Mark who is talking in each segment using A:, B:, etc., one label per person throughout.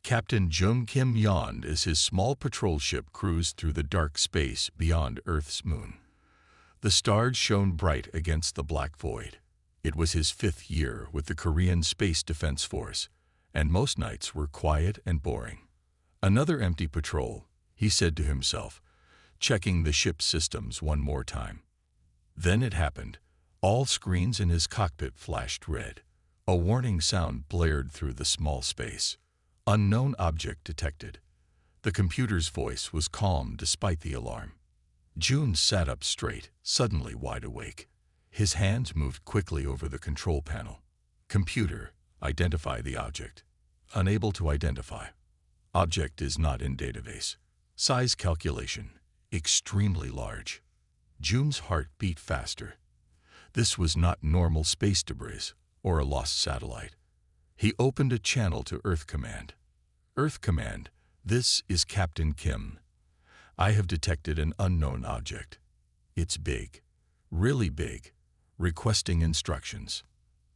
A: Captain Jung Kim yawned as his small patrol ship cruised through the dark space beyond Earth's moon. The stars shone bright against the black void. It was his 5th year with the Korean Space Defense Force, and most nights were quiet and boring. Another empty patrol, he said to himself, checking the ship's systems one more time. Then it happened. All screens in his cockpit flashed red. A warning sound blared through the small space. Unknown object detected. The computer's voice was calm despite the alarm. June sat up straight, suddenly wide awake. His hands moved quickly over the control panel. Computer, identify the object. Unable to identify. Object is not in database. Size calculation, extremely large. June's heart beat faster. This was not normal space debris or a lost satellite. He opened a channel to Earth Command. Earth Command, this is Captain Kim. I have detected an unknown object. It's big, really big, requesting instructions.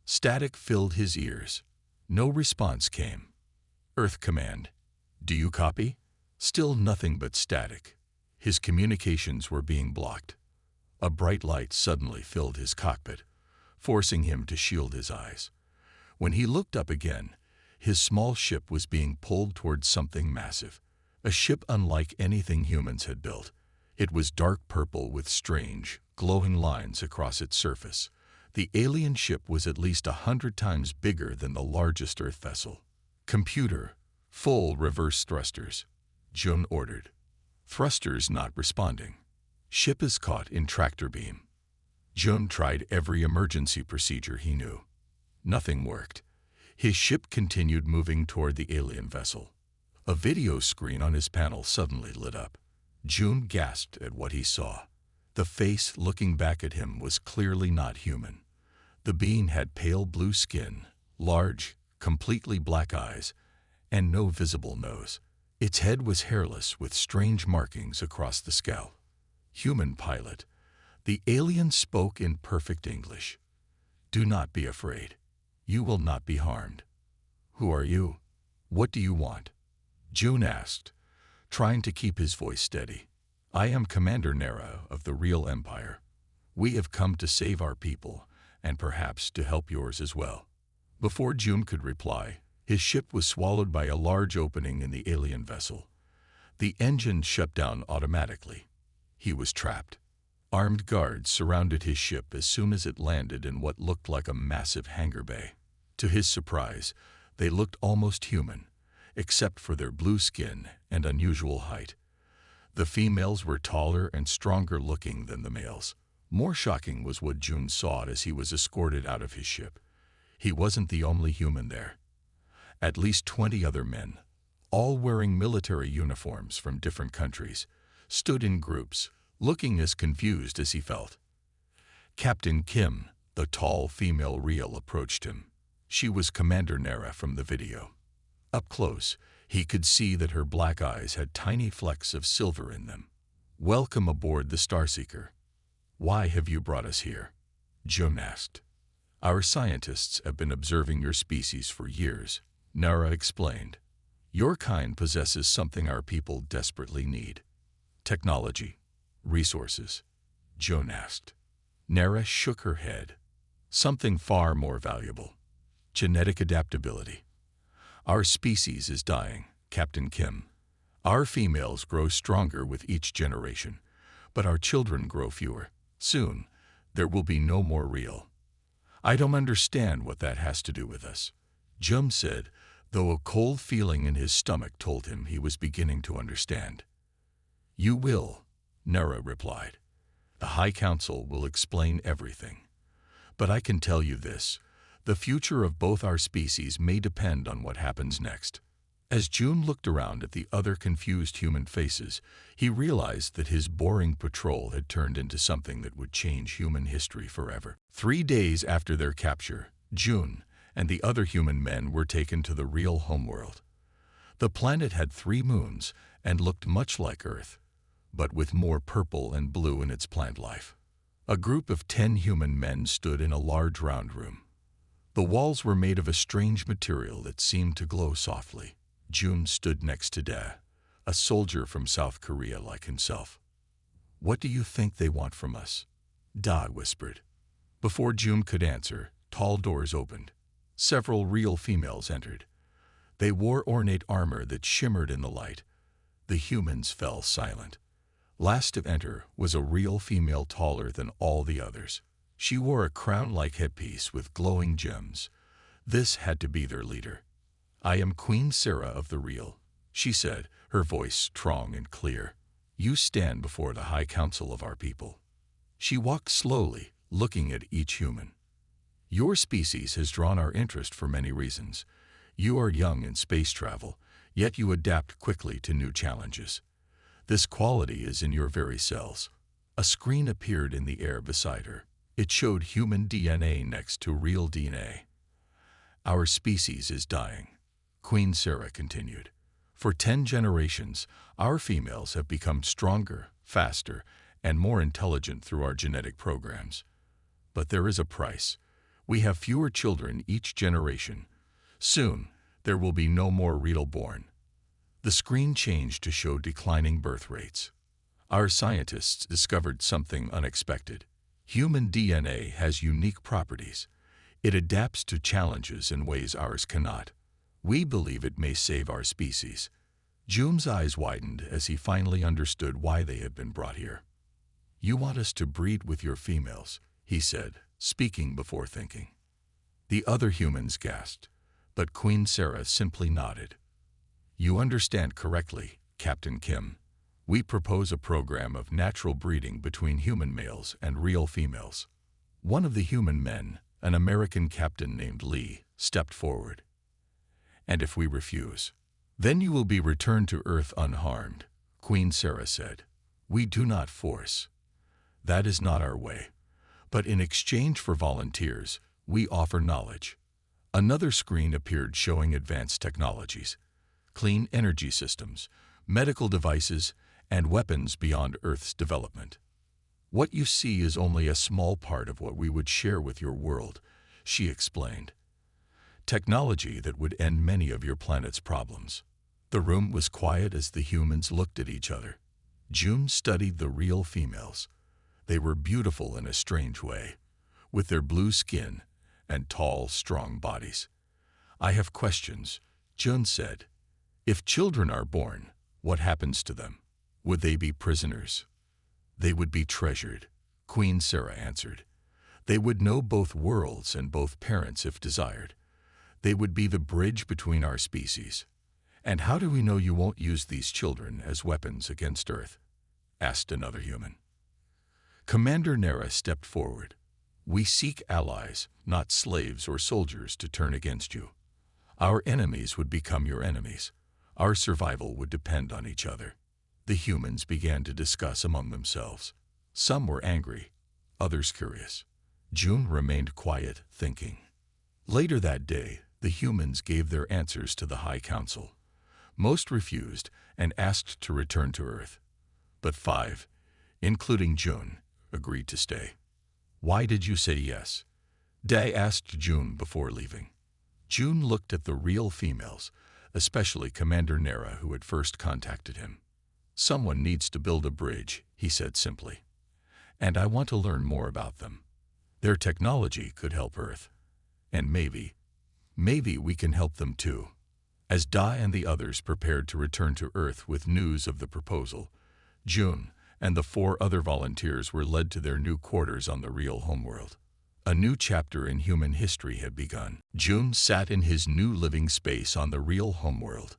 A: Static filled his ears. No response came. Earth Command, do you copy? Still nothing but static. His communications were being blocked. A bright light suddenly filled his cockpit, forcing him to shield his eyes. When he looked up again, his small ship was being pulled towards something massive, a ship unlike anything humans had built. It was dark purple with strange, glowing lines across its surface. The alien ship was at least 100 times bigger than the largest Earth vessel. Computer, full reverse thrusters, Jun ordered. Thrusters not responding. Ship is caught in tractor beam. Jun tried every emergency procedure he knew. Nothing worked. His ship continued moving toward the alien vessel. A video screen on his panel suddenly lit up. Jun gasped at what he saw. The face looking back at him was clearly not human. The being had pale blue skin, large, completely black eyes, and no visible nose. Its head was hairless with strange markings across the scalp. Human pilot. The alien spoke in perfect English. Do not be afraid. You will not be harmed. Who are you? What do you want? Jun asked, trying to keep his voice steady. I am Commander Nara of the Real Empire. We have come to save our people, and perhaps to help yours as well. Before Jun could reply, his ship was swallowed by a large opening in the alien vessel. The engine shut down automatically. He was trapped. Armed guards surrounded his ship as soon as it landed in what looked like a massive hangar bay. To his surprise, they looked almost human, except for their blue skin and unusual height. The females were taller and stronger looking than the males. More shocking was what Jun saw as he was escorted out of his ship. He wasn't the only human there. At least 20 other men, all wearing military uniforms from different countries, stood in groups, looking as confused as he felt. Captain Kim, the tall female Real, approached him. She was Commander Nara from the video. Up close, he could see that her black eyes had tiny flecks of silver in them. Welcome aboard the Starseeker. Why have you brought us here? Jun asked. Our scientists have been observing your species for years, Nara explained. Your kind possesses something our people desperately need. Technology. Resources. Jun asked. Nara shook her head. Something far more valuable. Genetic adaptability. Our species is dying, Captain Kim. Our females grow stronger with each generation, but our children grow fewer. Soon, there will be no more Real. I don't understand what that has to do with us, Jun said, though a cold feeling in his stomach told him he was beginning to understand. You will, Nara replied. The High Council will explain everything. But I can tell you this. The future of both our species may depend on what happens next. As Jun looked around at the other confused human faces, he realized that his boring patrol had turned into something that would change human history forever. 3 days after their capture, Jun and the other human men were taken to the real homeworld. The planet had 3 moons and looked much like Earth, but with more purple and blue in its plant life. A group of 10 human men stood in a large round room. The walls were made of a strange material that seemed to glow softly. June stood next to Da, a soldier from South Korea like himself. "What do you think they want from us?" Da whispered. Before June could answer, tall doors opened. Several real females entered. They wore ornate armor that shimmered in the light. The humans fell silent. Last to enter was a real female taller than all the others. She wore a crown-like headpiece with glowing gems. This had to be their leader. "I am Queen Sarah of the Real," she said, her voice strong and clear. "You stand before the High Council of our people." She walked slowly, looking at each human. "Your species has drawn our interest for many reasons. You are young in space travel, yet you adapt quickly to new challenges. This quality is in your very cells." A screen appeared in the air beside her. It showed human DNA next to real DNA. "Our species is dying," Queen Sarah continued. "For 10 generations, our females have become stronger, faster, and more intelligent through our genetic programs. But there is a price. We have fewer children each generation. Soon, there will be no more real born." The screen changed to show declining birth rates. "Our scientists discovered something unexpected. Human DNA has unique properties. It adapts to challenges in ways ours cannot. We believe it may save our species." June's eyes widened as he finally understood why they had been brought here. "You want us to breed with your females," he said, speaking before thinking. The other humans gasped, but Queen Sarah simply nodded. "You understand correctly, Captain Kim. We propose a program of natural breeding between human males and real females." One of the human men, an American captain named Lee, stepped forward. "And if we refuse, then you will be returned to Earth unharmed," Queen Sarah said. "We do not force. That is not our way. But in exchange for volunteers, we offer knowledge." Another screen appeared showing advanced technologies, clean energy systems, medical devices, and weapons beyond Earth's development. "What you see is only a small part of what we would share with your world," she explained. "Technology that would end many of your planet's problems." The room was quiet as the humans looked at each other. June studied the real females. They were beautiful in a strange way, with their blue skin and tall, strong bodies. "I have questions," June said. "If children are born, what happens to them? Would they be prisoners?" "They would be treasured," Queen Sarah answered. "They would know both worlds and both parents if desired. They would be the bridge between our species." "And how do we know you won't use these children as weapons against Earth?" asked another human. Commander Nera stepped forward. "We seek allies, not slaves or soldiers to turn against you. Our enemies would become your enemies. Our survival would depend on each other." The humans began to discuss among themselves. Some were angry, others curious. June remained quiet, thinking. Later that day, the humans gave their answers to the High Council. Most refused and asked to return to Earth. But 5, including June, agreed to stay. "Why did you say yes?" Day asked June before leaving. June looked at the real females, especially Commander Nera, who had first contacted him. "Someone needs to build a bridge," he said simply. "And I want to learn more about them. Their technology could help Earth. And maybe we can help them too." As Da and the others prepared to return to Earth with news of the proposal, June and the 4 other volunteers were led to their new quarters on the real homeworld. A new chapter in human history had begun. June sat in his new living space on the real homeworld.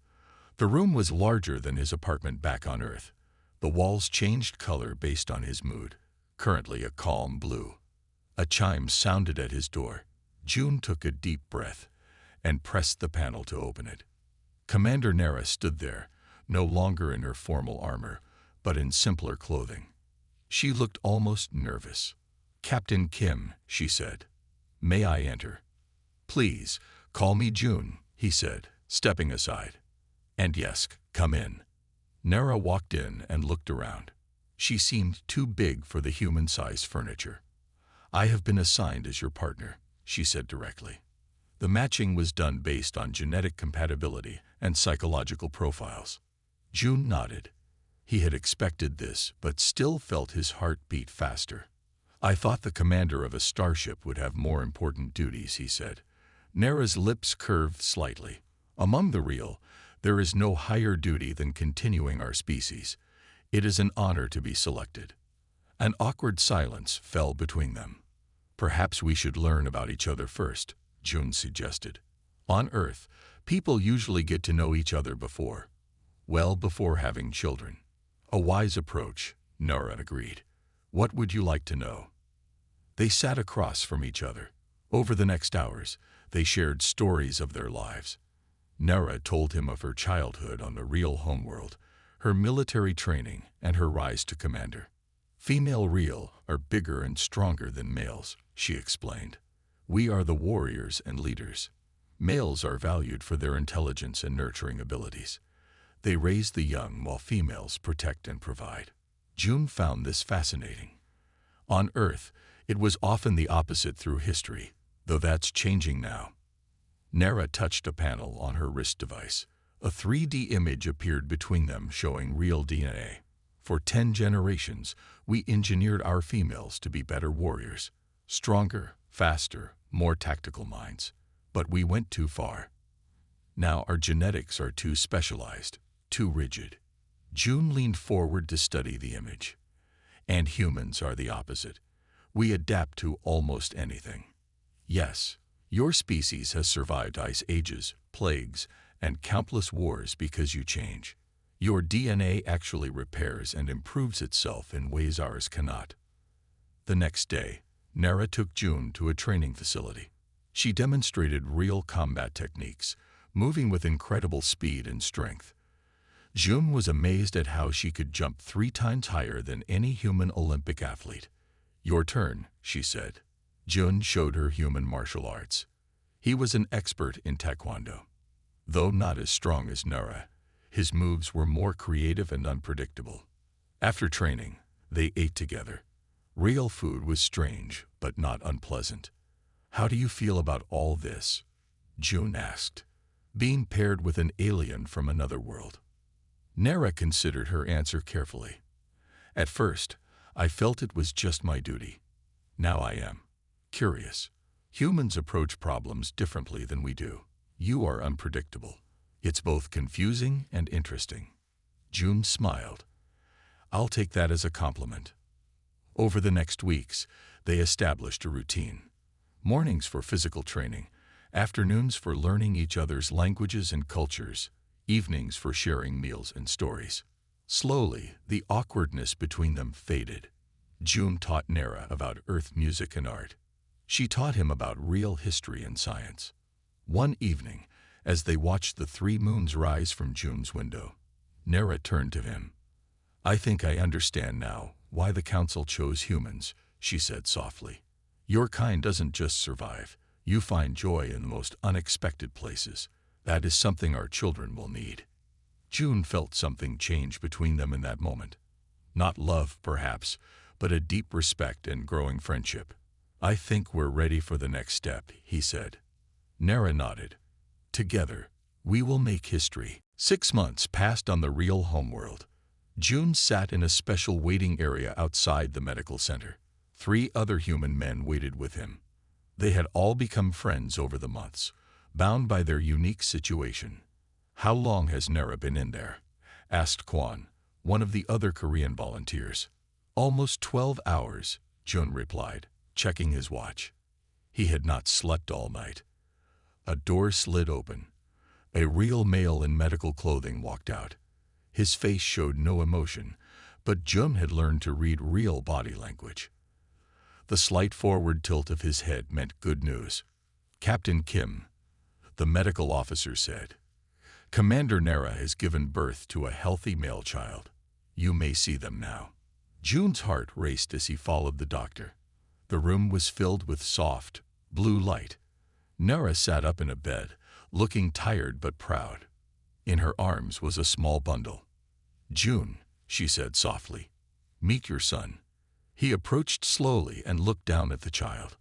A: The room was larger than his apartment back on Earth. The walls changed color based on his mood, currently a calm blue. A chime sounded at his door. June took a deep breath and pressed the panel to open it. Commander Nera stood there, no longer in her formal armor, but in simpler clothing. She looked almost nervous. "Captain Kim," she said. "May I enter?" "Please, call me June," he said, stepping aside. "And yes, come in." Nera walked in and looked around. She seemed too big for the human-sized furniture. "I have been assigned as your partner," she said directly. The matching was done based on genetic compatibility and psychological profiles. June nodded. He had expected this, but still felt his heart beat faster. I thought the commander of a starship would have more important duties, he said. Nera's lips curved slightly. Among the real, there is no higher duty than continuing our species. It is an honor to be selected. An awkward silence fell between them. Perhaps we should learn about each other first, June suggested. On Earth, people usually get to know each other before having children. A wise approach, Nera agreed. What would you like to know? They sat across from each other. Over the next hours, they shared stories of their lives. Nera told him of her childhood on the real homeworld, her military training, and her rise to commander. Female real are bigger and stronger than males, she explained. We are the warriors and leaders. Males are valued for their intelligence and nurturing abilities. They raise the young while females protect and provide. June found this fascinating. On Earth, it was often the opposite through history, though that's changing now. Nera touched a panel on her wrist device. A 3D image appeared between them showing real DNA. For 10 generations, we engineered our females to be better warriors, stronger, faster, more tactical minds. But we went too far. Now our genetics are too specialized, too rigid. June leaned forward to study the image. And humans are the opposite. We adapt to almost anything. Yes, your species has survived ice ages, plagues, and countless wars because you change. Your DNA actually repairs and improves itself in ways ours cannot. The next day, Nera took June to a training facility. She demonstrated real combat techniques, moving with incredible speed and strength. June was amazed at how she could jump 3 times higher than any human Olympic athlete. Your turn, she said. June showed her human martial arts. He was an expert in taekwondo. Though not as strong as Nera, his moves were more creative and unpredictable. After training, they ate together. Real food was strange, but not unpleasant. How do you feel about all this? June asked, being paired with an alien from another world. Nera considered her answer carefully. At first, I felt it was just my duty. Now I am curious. Humans approach problems differently than we do. You are unpredictable. It's both confusing and interesting. June smiled. I'll take that as a compliment. Over the next weeks, they established a routine. Mornings for physical training, afternoons for learning each other's languages and cultures, evenings for sharing meals and stories. Slowly, the awkwardness between them faded. June taught Nera about Earth music and art. She taught him about real history and science. One evening, as they watched the 3 moons rise from June's window, Nera turned to him. I think I understand now why the council chose humans, she said softly. Your kind doesn't just survive. You find joy in the most unexpected places. That is something our children will need. June felt something change between them in that moment. Not love, perhaps, but a deep respect and growing friendship. I think we're ready for the next step, he said. Nera nodded. Together, we will make history. 6 months passed on the real homeworld. June sat in a special waiting area outside the medical center. 3 other human men waited with him. They had all become friends over the months, bound by their unique situation. How long has Nera been in there? Asked Kwon, one of the other Korean volunteers. Almost 12 hours, June replied, checking his watch. He had not slept all night. A door slid open. A real male in medical clothing walked out. His face showed no emotion, but June had learned to read real body language. The slight forward tilt of his head meant good news. Captain Kim, the medical officer said, Commander Nera has given birth to a healthy male child. You may see them now. June's heart raced as he followed the doctor. The room was filled with soft, blue light. Nera sat up in a bed, looking tired but proud. In her arms was a small bundle. June, she said softly, meet your son. He approached slowly and looked down at the child.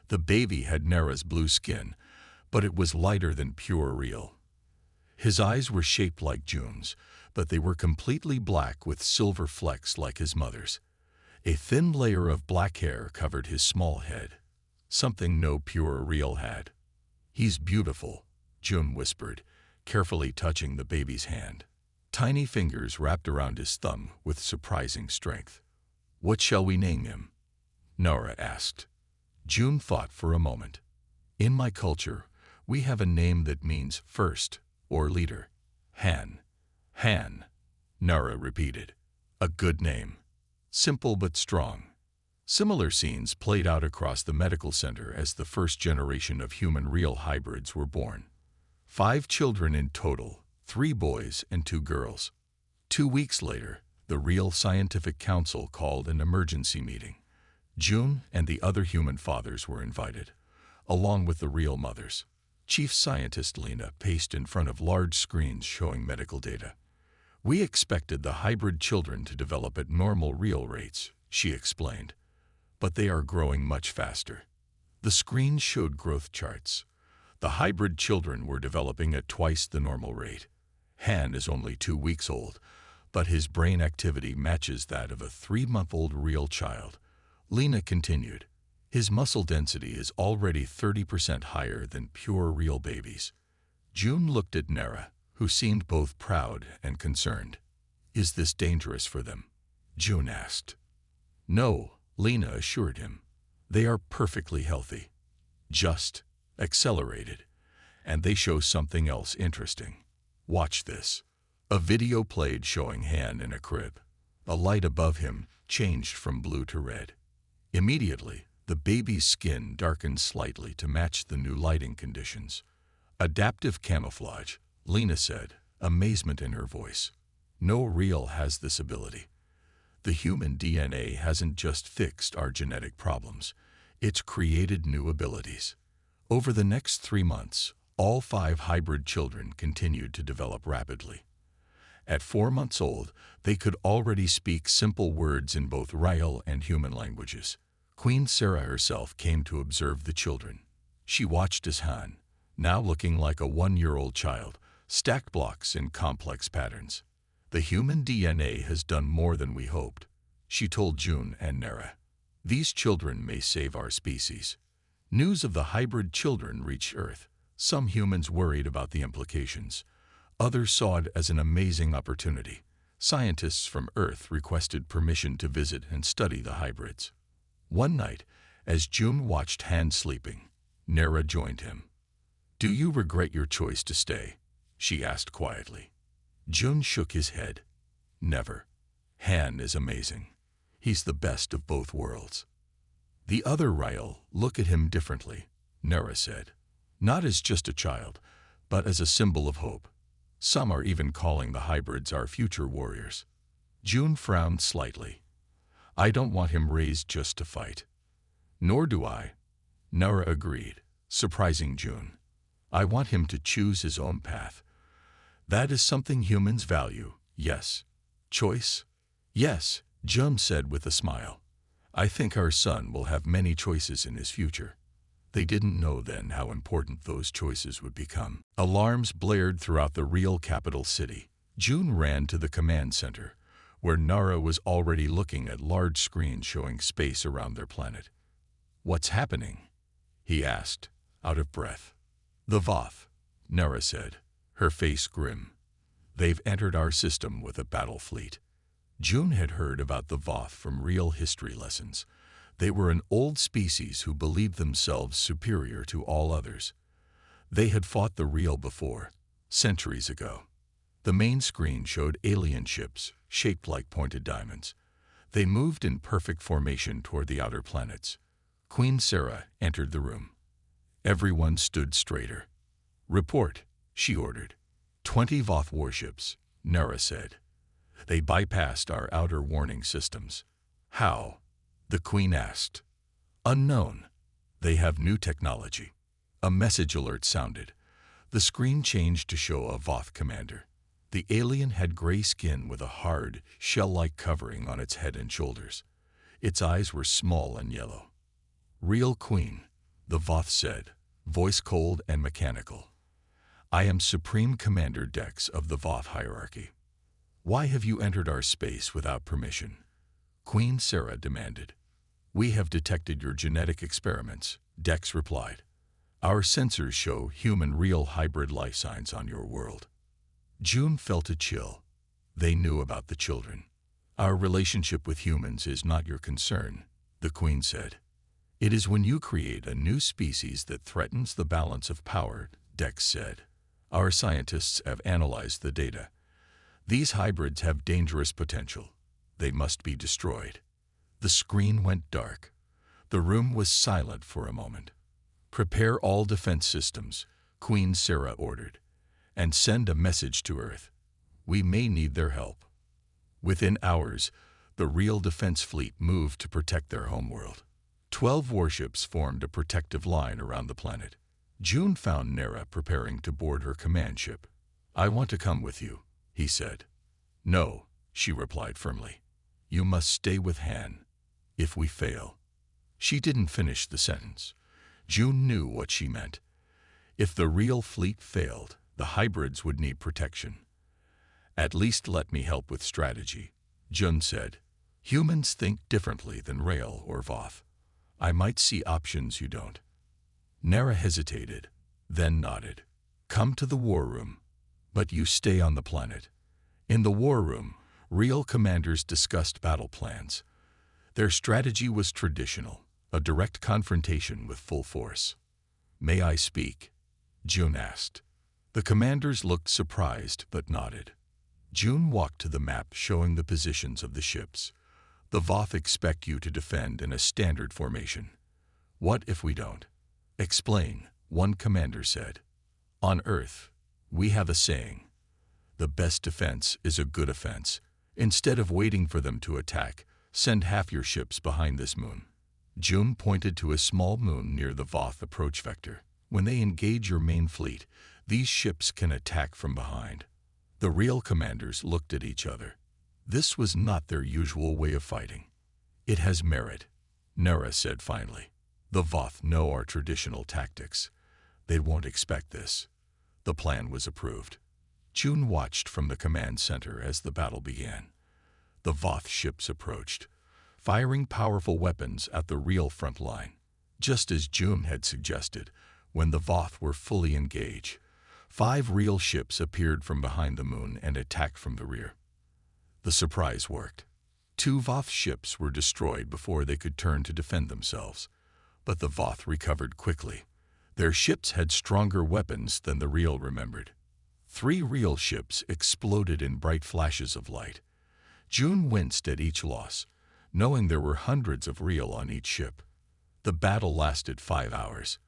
A: The baby had Nera's blue skin, but it was lighter than pure real. His eyes were shaped like June's, but they were completely black with silver flecks like his mother's. A thin layer of black hair covered his small head, something no pure real had. "He's beautiful," June whispered, carefully touching the baby's hand. Tiny fingers wrapped around his thumb with surprising strength. "What shall we name him?" Nora asked. June thought for a moment. "In my culture, we have a name that means first or leader. Han." "Han," Nora repeated. "A good name. Simple but strong." Similar scenes played out across the medical center as the first generation of human real hybrids were born. 5 children in total, 3 boys and 2 girls. 2 weeks later, the Real Scientific Council called an emergency meeting. June and the other human fathers were invited, along with the real mothers. Chief Scientist Lena paced in front of large screens showing medical data. "We expected the hybrid children to develop at normal real rates," she explained, "but they are growing much faster." The screen showed growth charts. The hybrid children were developing at twice the normal rate. Han is only 2 weeks old, but his brain activity matches that of a 3-month-old real child. Lena continued, "His muscle density is already 30% higher than pure real babies." June looked at Nara, who seemed both proud and concerned. "Is this dangerous for them?" June asked. "No," Lena assured him. "They are perfectly healthy. Just accelerated. And they show something else interesting. Watch this." A video played showing Han in a crib. A light above him changed from blue to red. Immediately, the baby's skin darkened slightly to match the new lighting conditions. "Adaptive camouflage," Lena said, amazement in her voice. "No real has this ability. The human DNA hasn't just fixed our genetic problems, it's created new abilities." Over the next 3 months, all 5 hybrid children continued to develop rapidly. At 4 months old, they could already speak simple words in both real and human languages. Queen Sarah herself came to observe the children. She watched as Han, now looking like a 1-year-old child, stacked blocks in complex patterns. "The human DNA has done more than we hoped," she told June and Nara. "These children may save our species." News of the hybrid children reached Earth. Some humans worried about the implications. Others saw it as an amazing opportunity. Scientists from Earth requested permission to visit and study the hybrids. One night, as June watched Han sleeping, Nara joined him. "Do you regret your choice to stay?" she asked quietly. June shook his head. "Never. Han is amazing. He's the best of both worlds." "The other Rael look at him differently," Nara said. "Not as just a child, but as a symbol of hope. Some are even calling the hybrids our future warriors." June frowned slightly. "I don't want him raised just to fight." "Nor do I," Nara agreed, surprising June. "I want him to choose his own path. That is something humans value, yes." "Choice?" "Yes," June said with a smile. "I think our son will have many choices in his future." They didn't know then how important those choices would become. Alarms blared throughout the real capital city. June ran to the command center, where Nara was already looking at large screens showing space around their planet. "What's happening?" he asked, out of breath. "The Voth," Nara said, her face grim. "They've entered our system with a battle fleet." June had heard about the Voth from real history lessons. They were an old species who believed themselves superior to all others. They had fought the real before, centuries ago. The main screen showed alien ships, shaped like pointed diamonds. They moved in perfect formation toward the outer planets. Queen Sarah entered the room. Everyone stood straighter. "Report," she ordered. 20 Voth warships, Nara said. "They bypassed our outer warning systems." "How?" the Queen asked. "Unknown. They have new technology." A message alert sounded. The screen changed to show a Voth commander. The alien had gray skin with a hard, shell-like covering on its head and shoulders. Its eyes were small and yellow. "Real Queen," the Voth said, voice cold and mechanical. I am Supreme Commander Dex of the Voth hierarchy. Why have you entered our space without permission? Queen Sarah demanded. We have detected your genetic experiments, Dex replied. Our sensors show human real hybrid life signs on your world. June felt a chill. They knew about the children. Our relationship with humans is not your concern, the Queen said. It is when you create a new species that threatens the balance of power, Dex said. Our scientists have analyzed the data. These hybrids have dangerous potential. They must be destroyed. The screen went dark. The room was silent for a moment. Prepare all defense systems, Queen Sarah ordered, and send a message to Earth. We may need their help. Within hours, the real defense fleet moved to protect their homeworld. 12 warships formed a protective line around the planet. June found Nera preparing to board her command ship. I want to come with you, he said. No, she replied firmly. You must stay with Han. If we fail. She didn't finish the sentence. June knew what she meant. If the real fleet failed, the hybrids would need protection. At least let me help with strategy, Jun said. Humans think differently than Rael or Voth. I might see options you don't. Nera hesitated, then nodded. Come to the war room, but you stay on the planet. In the war room, real commanders discussed battle plans. Their strategy was traditional, a direct confrontation with full force. May I speak? June asked. The commanders looked surprised but nodded. June walked to the map showing the positions of the ships. The Voth expect you to defend in a standard formation. What if we don't? Explain, one commander said. On Earth, we have a saying. The best defense is a good offense. Instead of waiting for them to attack, send half your ships behind this moon. June pointed to a small moon near the Voth approach vector. When they engage your main fleet, these ships can attack from behind. The real commanders looked at each other. This was not their usual way of fighting. It has merit, Nera said finally. The Voth know our traditional tactics. They won't expect this. The plan was approved. June watched from the command center as the battle began. The Voth ships approached, firing powerful weapons at the real front line. Just as June had suggested, when the Voth were fully engaged, 5 real ships appeared from behind the moon and attacked from the rear. The surprise worked. 2 Voth ships were destroyed before they could turn to defend themselves, but the Voth recovered quickly. Their ships had stronger weapons than the real remembered. 3 real ships exploded in bright flashes of light. June winced at each loss, knowing there were hundreds of real on each ship. The battle lasted 5 hours.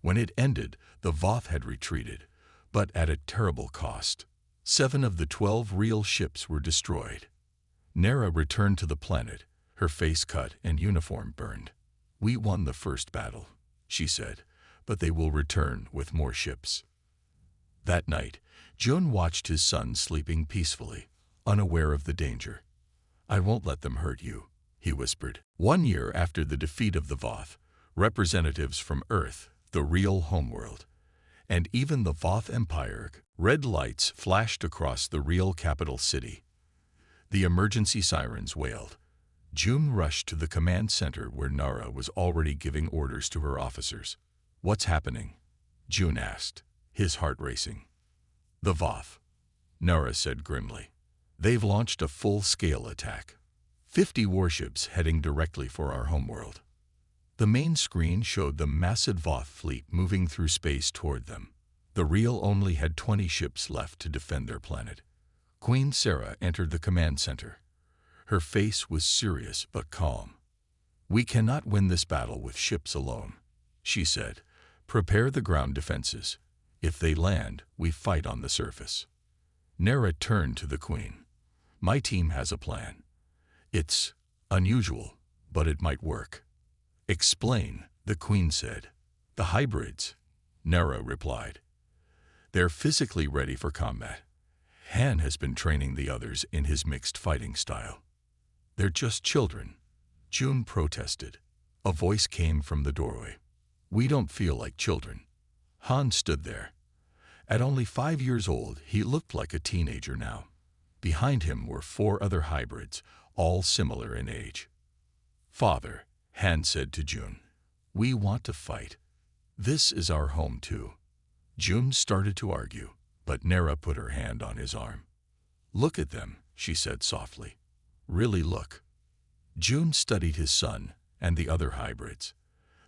A: When it ended, the Voth had retreated, but at a terrible cost. 7 of the 12 real ships were destroyed. Nera returned to the planet, her face cut and uniform burned. We won the first battle, she said, but they will return with more ships. That night, Jun watched his son sleeping peacefully, unaware of the danger. I won't let them hurt you, he whispered. 1 year after the defeat of the Voth, representatives from Earth, the real homeworld, and even the Voth Empire, red lights flashed across the real capital city. The emergency sirens wailed. June rushed to the command center where Nara was already giving orders to her officers. What's happening? June asked, his heart racing. The Voth, Nara said grimly. They've launched a full-scale attack. 50 warships heading directly for our homeworld. The main screen showed the massive Voth fleet moving through space toward them. The real only had 20 ships left to defend their planet. Queen Sarah entered the command center. Her face was serious but calm. We cannot win this battle with ships alone, she said. Prepare the ground defenses. If they land, we fight on the surface. Nera turned to the Queen. My team has a plan. It's unusual, but it might work. Explain, the Queen said. The hybrids, Nera replied. They're physically ready for combat. Han has been training the others in his mixed fighting style. They're just children, June protested. A voice came from the doorway. We don't feel like children. Han stood there. At only 5 years old, he looked like a teenager now. Behind him were 4 other hybrids, all similar in age. "Father," Han said to Jun, "we want to fight. This is our home too." Jun started to argue, but Nera put her hand on his arm. "Look at them," she said softly. "Really look." Jun studied his son and the other hybrids.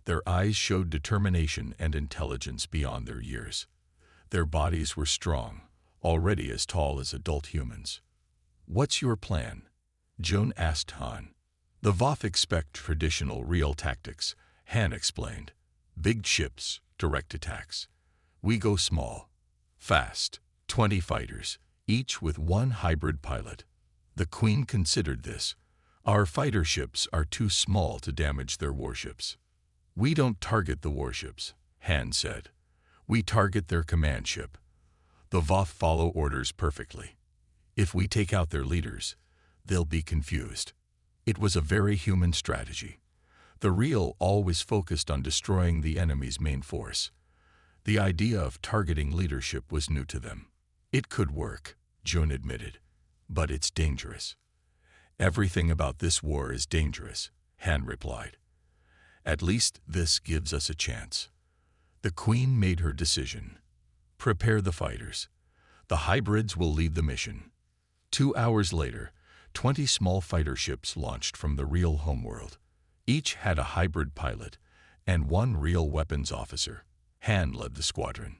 A: Their eyes showed determination and intelligence beyond their years. Their bodies were strong, already as tall as adult humans. "What's your plan?" Jun asked Han. "The Voth expect traditional real tactics," Han explained. "Big ships, direct attacks. We go small, fast, 20 fighters, each with 1 hybrid pilot." The Queen considered this. "Our fighter ships are too small to damage their warships." "We don't target the warships," Han said. "We target their command ship. The Voth follow orders perfectly. If we take out their leaders, they'll be confused." It was a very human strategy. The real always focused on destroying the enemy's main force. The idea of targeting leadership was new to them. "It could work," Jun admitted, "but it's dangerous." "Everything about this war is dangerous," Han replied. "At least this gives us a chance." The Queen made her decision. "Prepare the fighters. The hybrids will lead the mission." 2 hours later, 20 small fighter ships launched from the real homeworld. Each had a hybrid pilot and 1 real weapons officer. Han led the squadron.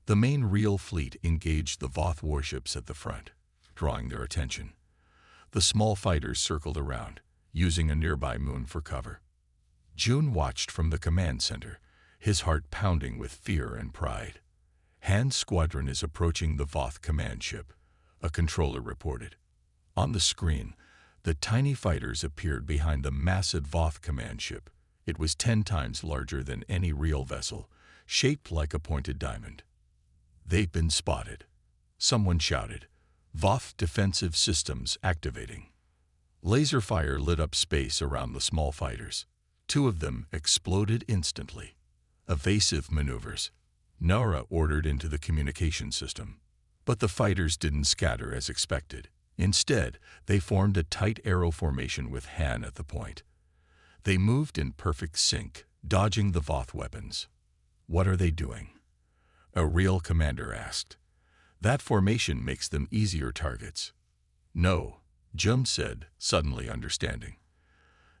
A: The main real fleet engaged the Voth warships at the front, drawing their attention. The small fighters circled around, using a nearby moon for cover. Jun watched from the command center, his heart pounding with fear and pride. "Han's squadron is approaching the Voth command ship," a controller reported. On the screen, the tiny fighters appeared behind the massive Voth command ship. It was 10 times larger than any real vessel, shaped like a pointed diamond. "They've been spotted," someone shouted. "Voth defensive systems activating." Laser fire lit up space around the small fighters. 2 of them exploded instantly. "Evasive maneuvers," Nora ordered into the communication system. But the fighters didn't scatter as expected. Instead, they formed a tight arrow formation with Han at the point. They moved in perfect sync, dodging the Voth weapons. "What are they doing?" a real commander asked. "That formation makes them easier targets." "No," Jum said, suddenly understanding.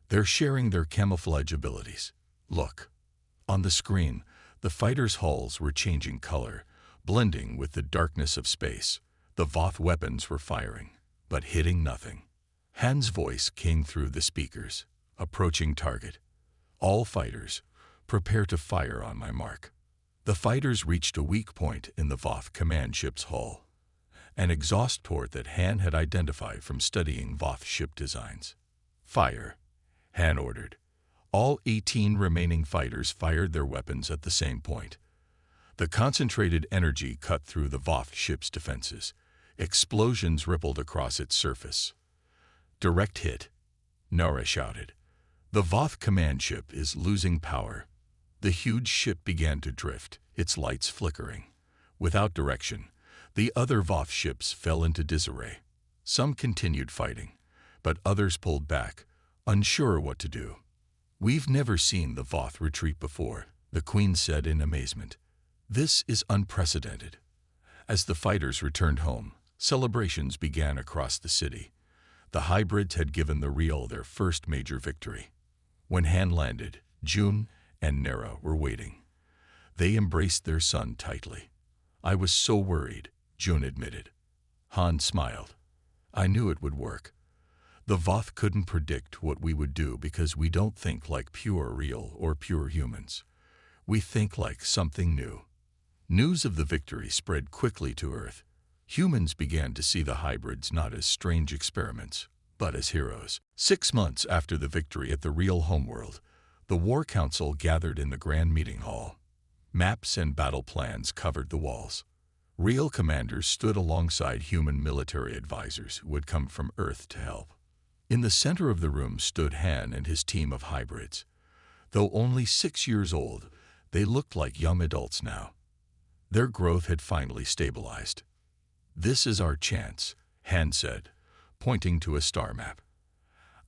A: "They're sharing their camouflage abilities. Look." On the screen, the fighters' hulls were changing color, blending with the darkness of space. The Voth weapons were firing, but hitting nothing. Han's voice came through the speakers. "Approaching target. All fighters, prepare to fire on my mark." The fighters reached a weak point in the Voth command ship's hull, an exhaust port that Han had identified from studying Voth ship designs. "Fire," Han ordered. All 18 remaining fighters fired their weapons at the same point. The concentrated energy cut through the Voth ship's defenses. Explosions rippled across its surface. "Direct hit," Nora shouted. "The Voth command ship is losing power." The huge ship began to drift, its lights flickering. Without direction, the other Voth ships fell into disarray. Some continued fighting, but others pulled back, unsure what to do. "We've never seen the Voth retreat before," the Queen said in amazement. "This is unprecedented." As the fighters returned home, celebrations began across the city. The hybrids had given the real their first major victory. When Han landed, Jun and Nera were waiting. They embraced their son tightly. "I was so worried," Jun admitted. Han smiled. "I knew it would work. The Voth couldn't predict what we would do because we don't think like pure real or pure humans. We think like something new." News of the victory spread quickly to Earth. Humans began to see the hybrids not as strange experiments, but as heroes. 6 months after the victory at the real homeworld, the War Council gathered in the Grand Meeting Hall. Maps and battle plans covered the walls. Real commanders stood alongside human military advisors who had come from Earth to help. In the center of the room stood Han and his team of hybrids. Though only 6 years old, they looked like young adults now. Their growth had finally stabilized. "This is our chance," Han said, pointing to a star map.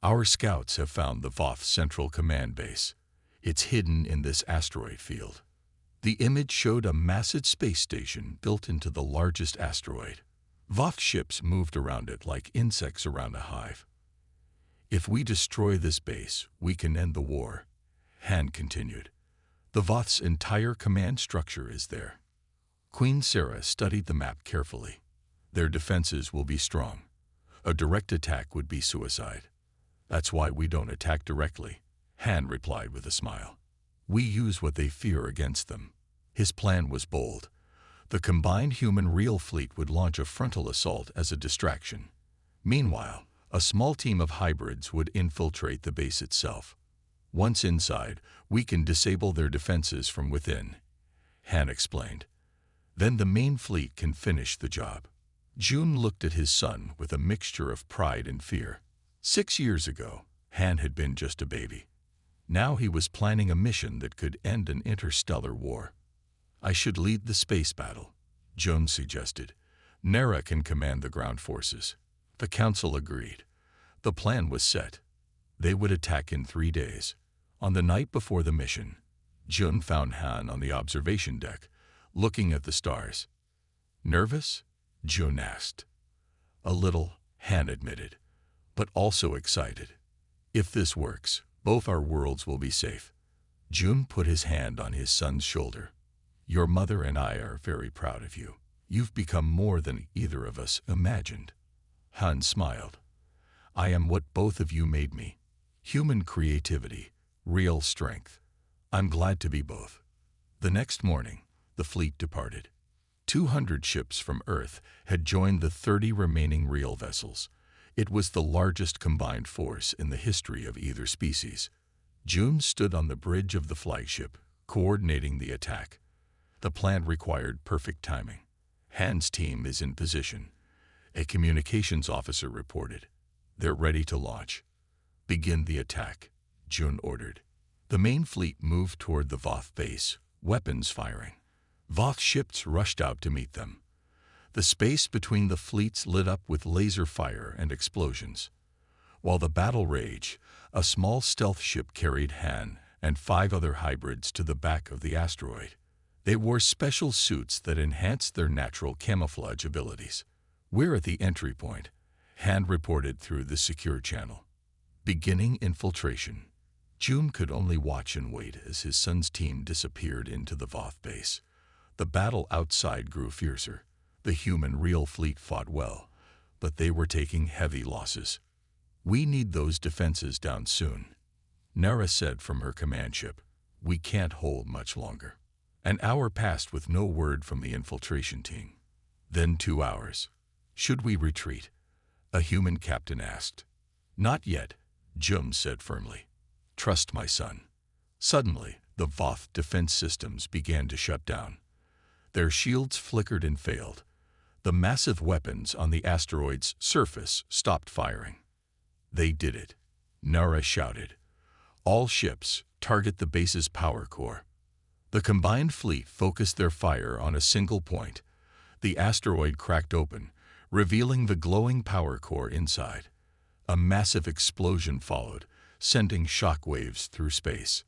A: "Our scouts have found the Voth Central Command Base. It's hidden in this asteroid field." The image showed a massive space station built into the largest asteroid. Voth ships moved around it like insects around a hive. "If we destroy this base, we can end the war," Han continued. "The Voth's entire command structure is there." Queen Sarah studied the map carefully. "Their defenses will be strong. A direct attack would be suicide. That's why we don't attack directly," Han replied with a smile. "We use what they fear against them." His plan was bold. The combined human-real fleet would launch a frontal assault as a distraction. Meanwhile, a small team of hybrids would infiltrate the base itself. "Once inside, we can disable their defenses from within," Han explained. "Then the main fleet can finish the job." June looked at his son with a mixture of pride and fear. 6 years ago, Han had been just a baby. Now he was planning a mission that could end an interstellar war. "I should lead the space battle," Jones suggested. "Nera can command the ground forces." The council agreed. The plan was set. They would attack in 3 days. On the night before the mission, Jun found Han on the observation deck, looking at the stars. "Nervous?" Jun asked. "A little," Han admitted, "but also excited. If this works, both our worlds will be safe." Jun put his hand on his son's shoulder. "Your mother and I are very proud of you. You've become more than either of us imagined." Han smiled. "I am what both of you made me. Human creativity, real strength. I'm glad to be both." The next morning, the fleet departed. 200 ships from Earth had joined the 30 remaining real vessels. It was the largest combined force in the history of either species. June stood on the bridge of the flagship, coordinating the attack. The plan required perfect timing. "Han's team is in position," a communications officer reported. "They're ready to launch." "Begin the attack," June ordered. The main fleet moved toward the Voth base, weapons firing. Voth ships rushed out to meet them. The space between the fleets lit up with laser fire and explosions. While the battle raged, a small stealth ship carried Han and 5 other hybrids to the back of the asteroid. They wore special suits that enhanced their natural camouflage abilities. "We're at the entry point," Han reported through the secure channel. "Beginning infiltration." June could only watch and wait as his son's team disappeared into the Voth base. The battle outside grew fiercer. The human real fleet fought well, but they were taking heavy losses. "We need those defenses down soon," Nera said from her command ship. "We can't hold much longer." An hour passed with no word from the infiltration team. Then 2 hours. "Should we retreat?" a human captain asked. "Not yet," Jum said firmly. "Trust my son." Suddenly, the Voth defense systems began to shut down. Their shields flickered and failed. The massive weapons on the asteroid's surface stopped firing. "They did it," Nara shouted. "All ships, target the base's power core." The combined fleet focused their fire on a single point. The asteroid cracked open, revealing the glowing power core inside. A massive explosion followed, sending shock waves through space.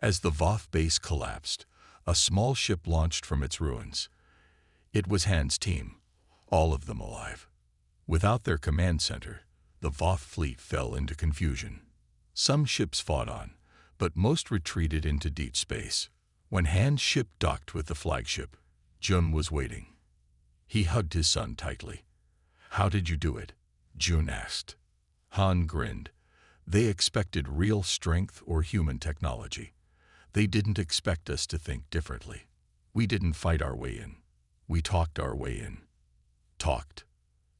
A: As the Voth base collapsed, a small ship launched from its ruins. It was Han's team, all of them alive. Without their command center, the Voth fleet fell into confusion. Some ships fought on, but most retreated into deep space. When Han's ship docked with the flagship, Jun was waiting. He hugged his son tightly. "How did you do it?" Jun asked. Han grinned. "They expected real strength or human technology. They didn't expect us to think differently. We didn't fight our way in. We talked our way in." Talked.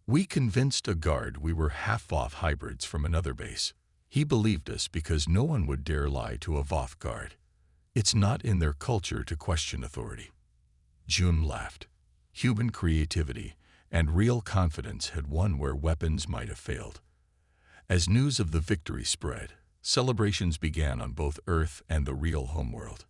A: "We convinced a guard we were half-Voth hybrids from another base. He believed us because no one would dare lie to a Voth guard. It's not in their culture to question authority." Jun laughed. Human creativity and real confidence had won where weapons might have failed. As news of the victory spread, celebrations began on both Earth and the real homeworld.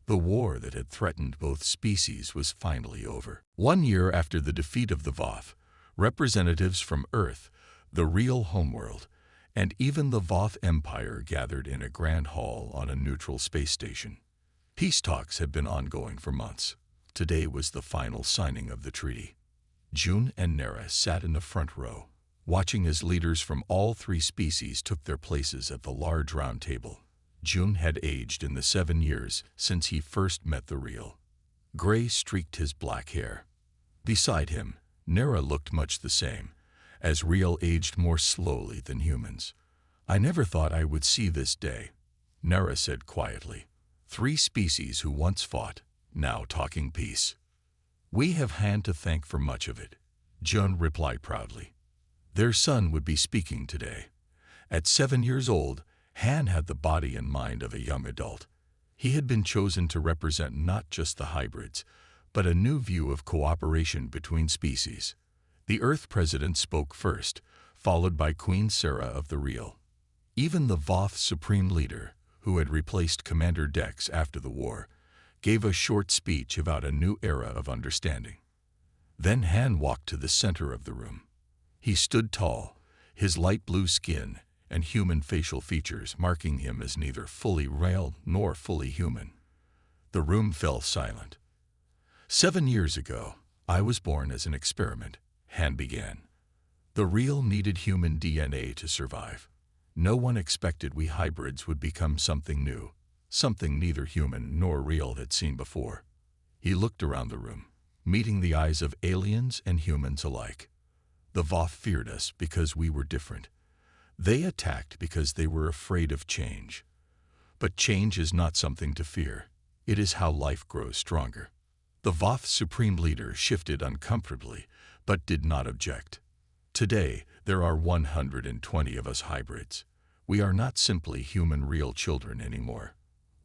A: The war that had threatened both species was finally over. 1 year after the defeat of the Voth, representatives from Earth, the real homeworld, and even the Voth Empire gathered in a grand hall on a neutral space station. Peace talks had been ongoing for months. Today was the final signing of the treaty. June and Nera sat in the front row, watching as leaders from all three species took their places at the large round table. June had aged in the 7 years since he first met the real. Gray streaked his black hair. Beside him, Nera looked much the same, as real aged more slowly than humans. "I never thought I would see this day," Nera said quietly. "Three species who once fought, now talking peace." "We have Han to thank for much of it," June replied proudly. Their son would be speaking today. At 7 years old, Han had the body and mind of a young adult. He had been chosen to represent not just the hybrids, but a new view of cooperation between species. The Earth President spoke first, followed by Queen Sarah of the Real. Even the Voth Supreme Leader, who had replaced Commander Dex after the war, gave a short speech about a new era of understanding. Then Han walked to the center of the room. He stood tall, his light blue skin and human facial features marking him as neither fully real nor fully human. The room fell silent. 7 years ago, I was born as an experiment, Han began. The real needed human DNA to survive. No one expected we hybrids would become something new, something neither human nor real had seen before. He looked around the room, meeting the eyes of aliens and humans alike. The Voth feared us because we were different. They attacked because they were afraid of change. But change is not something to fear. It is how life grows stronger. The Voth Supreme Leader shifted uncomfortably, but did not object. Today, there are 120 of us hybrids. We are not simply human real children anymore.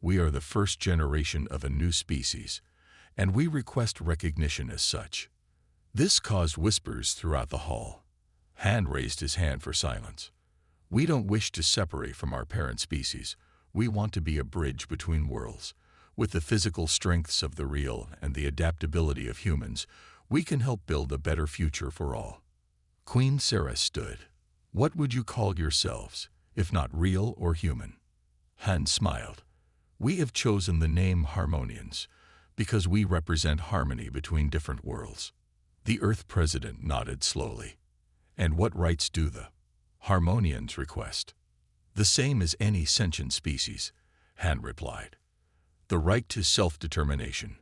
A: We are the first generation of a new species, and we request recognition as such. This caused whispers throughout the hall. Han raised his hand for silence. We don't wish to separate from our parent species. We want to be a bridge between worlds. With the physical strengths of the real and the adaptability of humans, we can help build a better future for all. Queen Sarah stood. What would you call yourselves, if not real or human? Han smiled. We have chosen the name Harmonians because we represent harmony between different worlds. The Earth President nodded slowly. And what rights do the Harmonians request? The same as any sentient species, Han replied. The right to self-determination,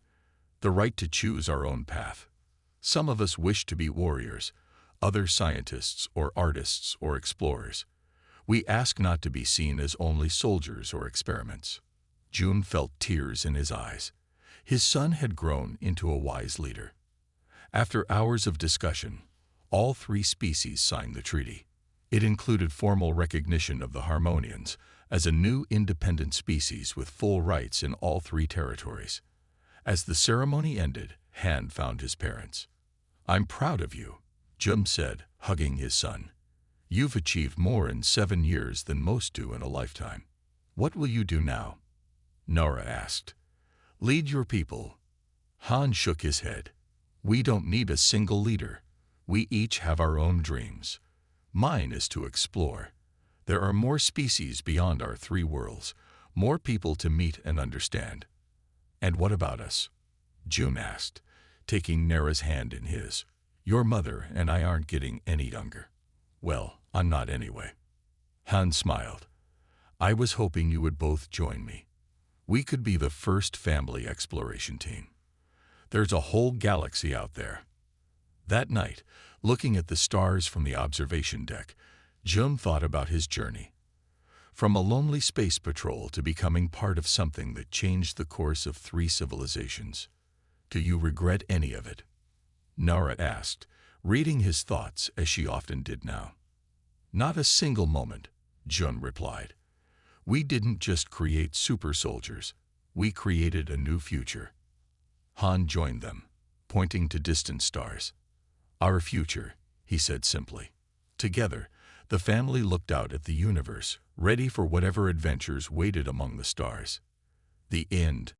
A: the right to choose our own path. Some of us wish to be warriors, others scientists or artists or explorers. We ask not to be seen as only soldiers or experiments. June felt tears in his eyes. His son had grown into a wise leader. After hours of discussion, all three species signed the treaty. It included formal recognition of the Harmonians as a new independent species with full rights in all three territories. As the ceremony ended, Han found his parents. I'm proud of you, Jum said, hugging his son. You've achieved more in 7 years than most do in a lifetime. What will you do now? Nora asked. Lead your people. Han shook his head. We don't need a single leader. We each have our own dreams. Mine is to explore. There are more species beyond our 3 worlds, more people to meet and understand. And what about us? June asked, taking Nera's hand in his. Your mother and I aren't getting any younger. Well, I'm not anyway. Han smiled. I was hoping you would both join me. We could be the first family exploration team. There's a whole galaxy out there. That night, looking at the stars from the observation deck, Jum thought about his journey. From a lonely space patrol to becoming part of something that changed the course of 3 civilizations. Do you regret any of it? Nora asked, reading his thoughts as she often did now. Not a single moment, Jun replied. We didn't just create super soldiers, we created a new future. Han joined them, pointing to distant stars. Our future, he said simply. Together, the family looked out at the universe, ready for whatever adventures waited among the stars. The end.